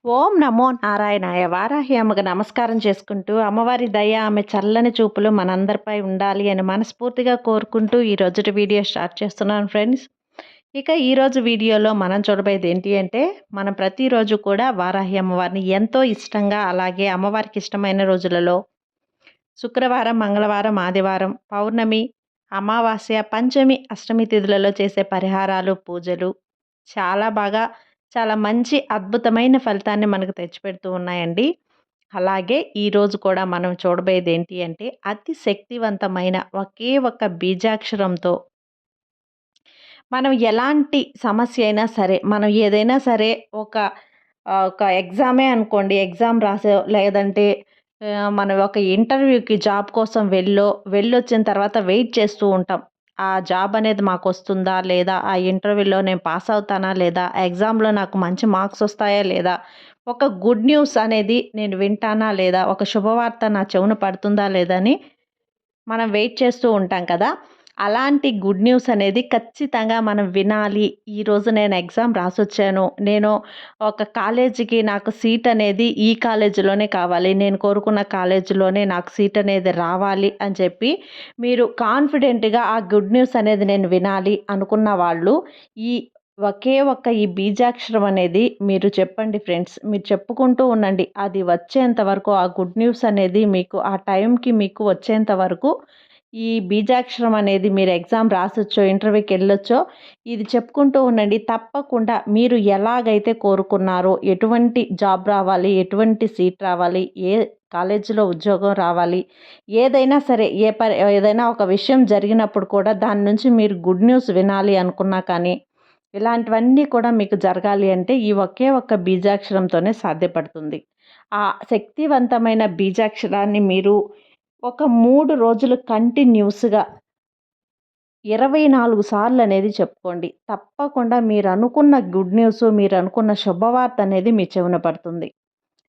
ఓం నమో నారాయణాయ. వారాహి అమ్మకు నమస్కారం చేసుకుంటూ, అమ్మవారి దయ, ఆమె చల్లని చూపులు మనందరిపై ఉండాలి అని మనస్ఫూర్తిగా కోరుకుంటూ ఈ రోజుటి వీడియో స్టార్ట్ చేస్తున్నాను ఫ్రెండ్స్. ఇక ఈరోజు వీడియోలో మనం చూడబోయేది ఏంటి అంటే, మనం ప్రతిరోజు కూడా వారాహి అమ్మవారిని ఎంతో ఇష్టంగా, అలాగే అమ్మవారికి ఇష్టమైన రోజులలో శుక్రవారం, మంగళవారం, ఆదివారం, పౌర్ణమి, అమావాస్య, పంచమి, అష్టమి తిథులలో చేసే పరిహారాలు, పూజలు చాలా బాగా చాలా మంచి అద్భుతమైన ఫలితాన్ని మనకు తెచ్చిపెడుతూ ఉన్నాయండి. అలాగే ఈరోజు కూడా మనం చూడబోయేది ఏంటి అంటే అతి శక్తివంతమైన ఒకే ఒక్క బీజాక్షరంతో మనం ఎలాంటి సమస్య అయినా సరే, మనం ఏదైనా సరే ఒక ఎగ్జామే అనుకోండి. ఎగ్జామ్ రాసో లేదంటే మనం ఒక ఇంటర్వ్యూకి జాబ్ కోసం వెళ్ళొచ్చిన తర్వాత వెయిట్ చేస్తూ ఉంటాం. ఆ జాబ్ అనేది మాకొస్తుందా? లేదా? ఆ ఇంటర్వ్యూలో నేను పాస్ అవుతానా? లేదా? ఆ ఎగ్జామ్‌లో నాకు మంచి మార్క్స్ వస్తాయా? లేదా? ఒక గుడ్ న్యూస్ అనేది నేను వింటానా? లేదా? ఒక శుభవార్త నా చెవున పడుతుందా? లేదా? అని మనం వెయిట్ చేస్తూ ఉంటాం కదా! అలాంటి గుడ్ న్యూస్ అనేది ఖచ్చితంగా మనం వినాలి. ఈరోజు నేను ఎగ్జామ్ రాసొచ్చాను. నేను ఒక కాలేజీకి నాకు సీట్ అనేది ఈ కాలేజీలోనే కావాలి. నేను కోరుకున్న కాలేజీలోనే నాకు సీట్ అనేది రావాలి అని చెప్పి మీరు కాన్ఫిడెంట్‌గా ఆ గుడ్ న్యూస్ అనేది నేను వినాలి అనుకున్న వాళ్ళు ఈ ఒకే ఒక్క ఈ బీజాక్షరం అనేది మీరు చెప్పండి ఫ్రెండ్స్. మీరు చెప్పుకుంటూ ఉండండి. అది వచ్చేంత వరకు ఆ గుడ్ న్యూస్ అనేది మీకు ఆ టైంకి మీకు వచ్చేంత వరకు ఈ బీజాక్షరం అనేది మీరు ఎగ్జామ్ రాసొచ్చో, ఇంటర్వ్యూకెళ్ళొచ్చో ఇది చెప్పుకుంటూ ఉండండి. తప్పకుండా మీరు ఎలాగైతే కోరుకున్నారో, ఎటువంటి జాబ్ రావాలి, ఎటువంటి సీట్ రావాలి, ఏ కాలేజీలో ఉద్యోగం రావాలి, ఏదైనా సరే ఏదైనా ఒక విషయం జరిగినప్పుడు కూడా దాని నుంచి మీరు గుడ్ న్యూస్ వినాలి అనుకున్నా కానీ, ఇలాంటివన్నీ కూడా మీకు జరగాలి అంటే ఈ ఒకే ఒక్క బీజాక్షరంతోనే సాధ్యపడుతుంది. ఆ శక్తివంతమైన బీజాక్షరాన్ని మీరు ఒక 3 రోజులు కంటిన్యూస్‌గా 24 సార్లు అనేది చెప్పుకోండి. తప్పకుండా మీరనుకున్న గుడ్ న్యూసు, మీరనుకున్న శుభవార్త అనేది మీ చెవున పడుతుంది.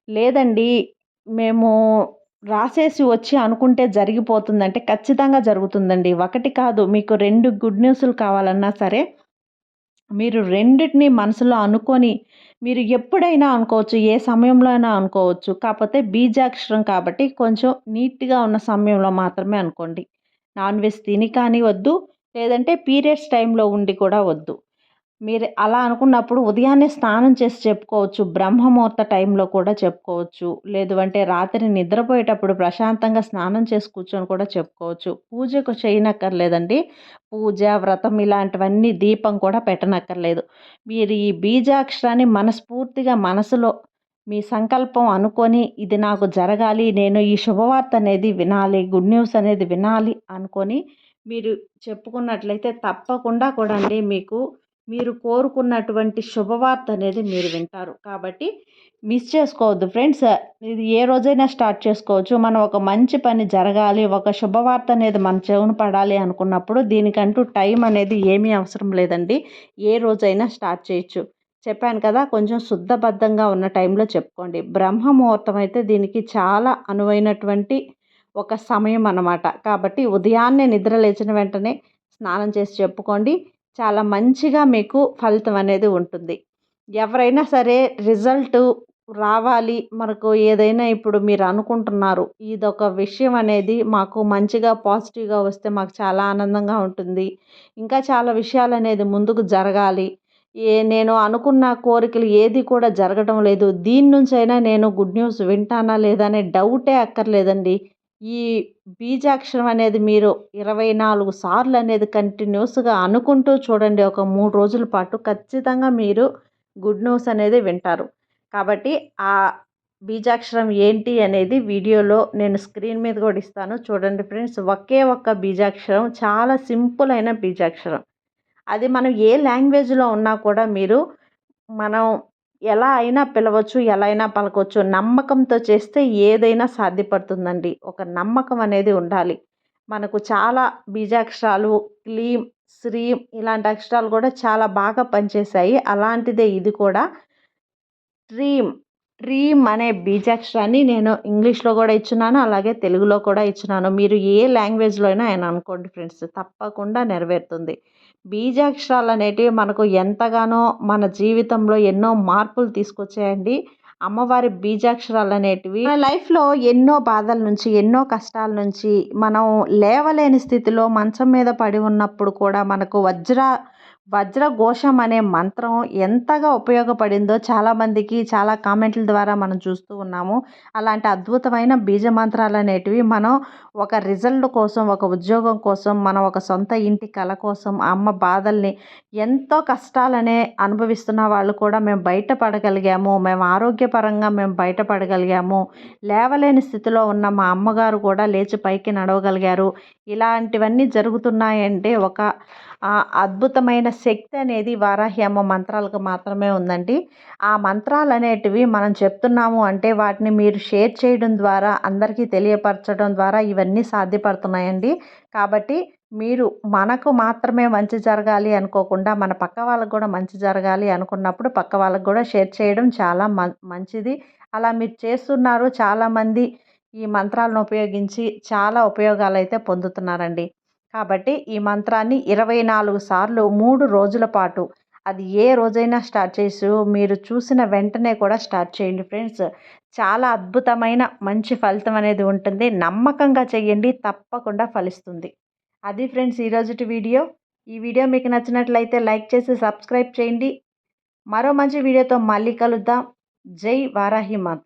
లేదండి మేము రాసేసి వచ్చి అనుకుంటే జరిగిపోతుందంటే ఖచ్చితంగా జరుగుతుందండి. ఒకటి కాదు మీకు 2 గుడ్ న్యూసులు కావాలన్నా సరే మీరు రెండిటిని మనసులో అనుకోని, మీరు ఎప్పుడైనా అనుకోవచ్చు. ఏ సమయంలో అయినా అనుకోవచ్చు. కాపోతే బీజాక్షరం కాబట్టి కొంచెం నీట్‌గా ఉన్న సమయంలో మాత్రమే అనుకోండి. నాన్ వెజ్ తిని కానీ వద్దు. లేదంటే పీరియడ్స్ టైంలో ఉండి కూడా వద్దు. మీరు అలా అనుకున్నప్పుడు ఉదయాన్నే స్నానం చేసి చెప్పుకోవచ్చు. బ్రహ్మముహూర్త టైంలో కూడా చెప్పుకోవచ్చు. లేదు అంటే రాత్రి నిద్రపోయేటప్పుడు ప్రశాంతంగా స్నానం చేసి కూర్చొని కూడా చెప్పుకోవచ్చు. పూజకు చేయనక్కర్లేదండి. పూజ, వ్రతం ఇలాంటివన్నీ దీపం కూడా పెట్టనక్కర్లేదు. మీరు ఈ బీజాక్షరాన్ని మనస్ఫూర్తిగా మనసులో మీ సంకల్పం అనుకొని ఇది నాకు జరగాలి, నేను ఈ శుభవార్త అనేది వినాలి, గుడ్ న్యూస్ అనేది వినాలి అనుకొని మీరు చెప్పుకున్నట్లయితే తప్పకుండా కూడా అండి మీకు మీరు కోరుకున్నటువంటి శుభవార్త అనేది మీరు వింటారు. కాబట్టి మిస్ చేసుకోవద్దు ఫ్రెండ్స్. ఇది ఏ రోజైనా స్టార్ట్ చేసుకోవచ్చు. మనం ఒక మంచి పని జరగాలి, ఒక శుభవార్త అనేది మన చెవున పడాలి అనుకున్నప్పుడు దీనికంటూ టైం అనేది ఏమీ అవసరం లేదండి. ఏ రోజైనా స్టార్ట్ చేయొచ్చు. చెప్పాను కదా! కొంచెం శుద్ధబద్ధంగా ఉన్న టైంలో చెప్పుకోండి. బ్రహ్మ ముహూర్తం అయితే దీనికి చాలా అనువైనటువంటి ఒక సమయం అన్నమాట. కాబట్టి ఉదయాన్నే నిద్ర లేచిన వెంటనే స్నానం చేసి చెప్పుకోండి. చాలా మంచిగా మీకు ఫలితం అనేది ఉంటుంది. ఎవరైనా సరే రిజల్టు రావాలి మనకు ఏదైనా ఇప్పుడు మీరు అనుకుంటున్నారు. ఇదొక విషయం అనేది మాకు మంచిగా పాజిటివ్‌గా వస్తే మాకు చాలా ఆనందంగా ఉంటుంది. ఇంకా చాలా విషయాలనేది ముందుకు జరగాలి. నేను అనుకున్న కోరికలు ఏది కూడా జరగడం లేదు. దీని నుంచైనా నేను గుడ్ న్యూస్ వింటానా లేదా అనే డౌటే అక్కర్లేదండి. ఈ బీజాక్షరం అనేది మీరు 24 సార్లు అనేది కంటిన్యూస్‌గా అనుకుంటూ చూడండి. ఒక 3 రోజుల పాటు ఖచ్చితంగా మీరు గుడ్ న్యూస్ అనేది వింటారు. కాబట్టి ఆ బీజాక్షరం ఏంటి అనేది వీడియోలో నేను స్క్రీన్ మీద కూడా ఇస్తాను. చూడండి ఫ్రెండ్స్. ఒకే ఒక్క బీజాక్షరం చాలా సింపుల్ అయిన బీజాక్షరం. అది మనం ఏ లాంగ్వేజ్‌లో ఉన్నా కూడా మనం ఎలా అయినా పిలవచ్చు, ఎలా అయినా పలకొచ్చు. నమ్మకంతో చేస్తే ఏదైనా సాధ్యపడుతుందండి. ఒక నమ్మకం అనేది ఉండాలి. మనకు చాలా బీజాక్షరాలు క్లీం, శ్రీం ఇలాంటి అక్షరాలు కూడా చాలా బాగా పనిచేశాయి. అలాంటిదే ఇది కూడా. ట్రీమ్, ట్రీమ్ అనే బీజాక్షరాన్ని నేను ఇంగ్లీష్‌లో కూడా ఇచ్చున్నాను. అలాగే తెలుగులో కూడా ఇచ్చున్నాను. మీరు ఏ లాంగ్వేజ్‌లో అయినా అనుకోండి ఫ్రెండ్స్. తప్పకుండా నెరవేరుతుంది. బీజాక్షరాలనేటివి మనకు ఎంతగానో మన జీవితంలో ఎన్నో మార్పులు తీసుకొచ్చాయండి. అమ్మవారి బీజాక్షరాలు అనేటివి మన లైఫ్లో ఎన్నో బాధల నుంచి ఎన్నో కష్టాల నుంచి మనం లేవలేని స్థితిలో మంచం మీద పడి ఉన్నప్పుడు కూడా మనకు వజ్రఘోషం అనే మంత్రం ఎంతగా ఉపయోగపడిందో చాలామందికి చాలా కామెంట్ల ద్వారా మనం చూస్తూ ఉన్నాము. అలాంటి అద్భుతమైన బీజ మంత్రాలు అనేటివి మనం ఒక రిజల్ట్ కోసం, ఒక ఉద్యోగం కోసం, మనం ఒక సొంత ఇంటి కల కోసం, అమ్మ బాధల్ని ఎంతో కష్టాలనే అనుభవిస్తున్న వాళ్ళు కూడా మేము బయటపడగలిగాము, మేము ఆరోగ్యపరంగా మేము బయటపడగలిగాము, లేవలేని స్థితిలో ఉన్న మా అమ్మగారు కూడా లేచి పైకి నడవగలిగారు. ఇలాంటివన్నీ జరుగుతున్నాయంటే ఒక అద్భుతమైన శక్తి అనేది వారాహి అమ్మ మంత్రాలకు మాత్రమే ఉందండి. ఆ మంత్రాలు అనేటివి మనం చెప్తున్నాము అంటే వాటిని మీరు షేర్ చేయడం ద్వారా, అందరికీ తెలియపరచడం ద్వారా ఇవన్నీ సాధ్యపడుతున్నాయండి. కాబట్టి మీరు మనకు మాత్రమే మంచి జరగాలి అనుకోకుండా మన పక్క వాళ్ళకు కూడా మంచి జరగాలి అనుకున్నప్పుడు పక్క వాళ్ళకు కూడా షేర్ చేయడం చాలా మంచిది. అలా మీరు చేస్తున్నారు. చాలామంది ఈ మంత్రాలను ఉపయోగించి చాలా ఉపయోగాలైతే పొందుతున్నారండి. కాబట్టి ఈ మంత్రాన్ని 24 సార్లు 3 రోజుల పాటు, అది ఏ రోజైనా స్టార్ట్ చేసి మీరు చూసిన వెంటనే కూడా స్టార్ట్ చేయండి ఫ్రెండ్స్. చాలా అద్భుతమైన మంచి ఫలితం అనేది ఉంటుంది. నమ్మకంగా చేయండి, తప్పకుండా ఫలిస్తుంది. అది ఫ్రెండ్స్ ఈరోజుటి వీడియో. ఈ వీడియో మీకు నచ్చినట్లయితే లైక్ చేసి సబ్స్క్రైబ్ చేయండి. మరో మంచి వీడియోతో మళ్ళీ కలుద్దాం. జై వారాహి మాత.